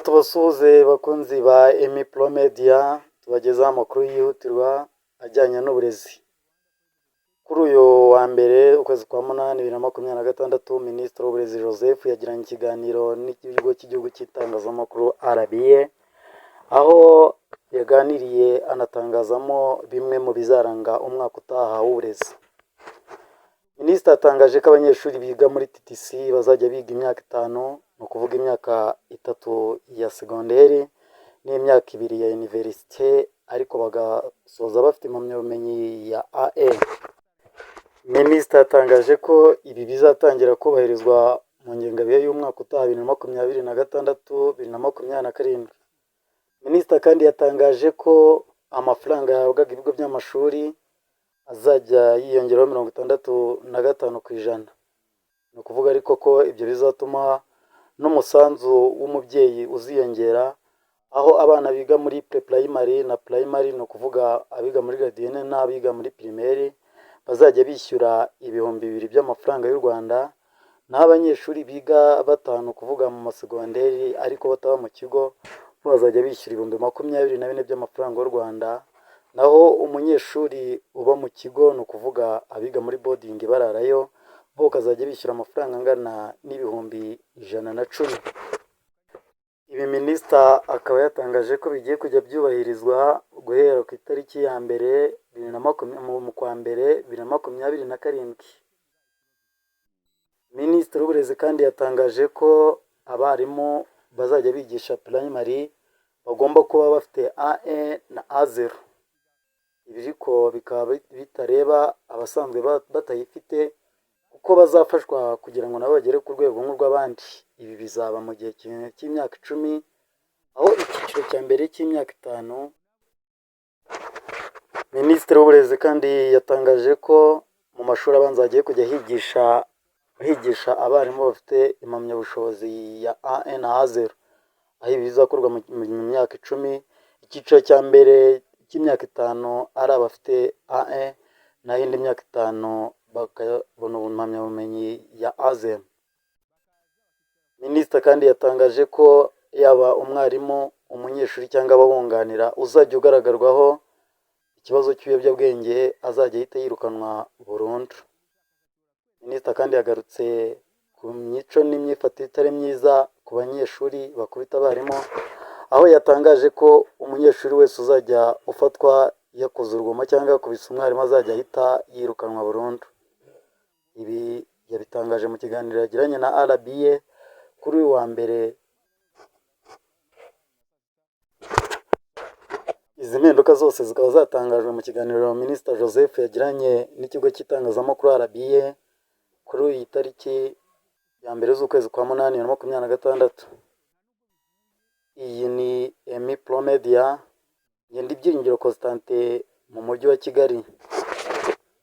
tubasuhuze bakunzi ba Emi Pro Media, tubagezaho amakuru yihutirwa ajyanye n'uburezi. Kuri uyu wa mbere ukwezi kwa munani 2026, Minisitiri w'Uburezi Joseph yagiranye ikiganiro n'ikigo cy'igihugu cy'itangazamakuru RBA, aho yaganiriye anatangazamo bimwe mu bizaranga umwaka utaha w'uburezi. Minisitiri atangaje ko abanyeshuri biga muri TTC bazajya biga imyaka 5, ni ukuvuga imyaka 3 ya segonderi n'imyaka 2 ya universite, ariko bagasoza bafite impamyabumenyi ya AA. Minisitiri atangaje ko ibi bizatangira kubahirizwa mu ngengabihe y'umwaka utaha 2026-2027. Minisitiri kandi yatangaje ko amafaranga yahabwaga ibigo by'amashuri azajya yiyongeraho 65%. Ni ukuvuga ariko ko ibyo bizatuma n'umusanzu w'umubyeyi uziyongera, aho abana biga muri pre-primary na primary, ni ukuvuga abiga muri garidiyene n'abiga muri primaire, bazajya bishyura 2,000 by'amafaranga y'u Rwanda, naho abanyeshuri biga batanu kuvuga mu masegonderi ariko bataba mu kigo bazajya bishyura 24,000 by'amafaranga y'u Rwanda, naho umunyeshuri uba mu kigo, ni ukuvuga abiga muri boarding bararayo, bo kazajya bishyura amafaranga angana n'110,000. Ibi Minisitiri akaba yatangaje ko bigiye kujya byubahirizwa guhera ku itariki ya mbere mu kwa mbere 2027. Minisitiri w'Uburezi kandi yatangaje ko abarimu bazajya bigisha primary bagomba kuba bafite AA na A0. Ibi ariko bikaba bitareba abasanzwe batayifite, kuko bazafashwa kugira ngo nabo bagere ku rwego nk'urw'abandi. Ibi bizaba mu gihe cy'imyaka 10, aho icyiciro cya mbere cy'imyaka 5. Minisitiri w'Uburezi kandi yatangaje ko mu mashuri abanza hagiye kujya higisha abarimu bafite impamyabushobozi ya AA na A0, aho ibi bizakorwa mu myaka 10. Icyiciro cya mbere cy'imyaka 5 ari abafite AA, naho indi myaka 5 bakabona impamyabumenyi ya A0. Minisitiri kandi yatangaje ko yaba umwarimu, umunyeshuri cyangwa ababunganira uzajya ugaragarwaho ikibazo cy'ibiyobyabwenge azajya ahita yirukanwa burundu. Minisitiri kandi yagarutse ku mico n'imyifatire itari myiza ku banyeshuri bakubita abarimu, aho yatangaje ko umunyeshuri wese uzajya ufatwa yakoze urugomo cyangwa yakubise umwarimu azajya ahita yirukanwa burundu. Ibi yabitangaje mu kiganiro yagiranye na RBA kuri uyu wa mbere. Izi mpinduka zose zikaba zatangajwe mu kiganiro Minisitiri Joseph yagiranye n'ikigo cy'itangazamakuru RBA kuri iyi tariki ya mbere z'ukwezi kwa munani 2026. Iyi ni Emi Pro Media, ngenda Ibyiringiro Constante mu mujyi wa Kigali.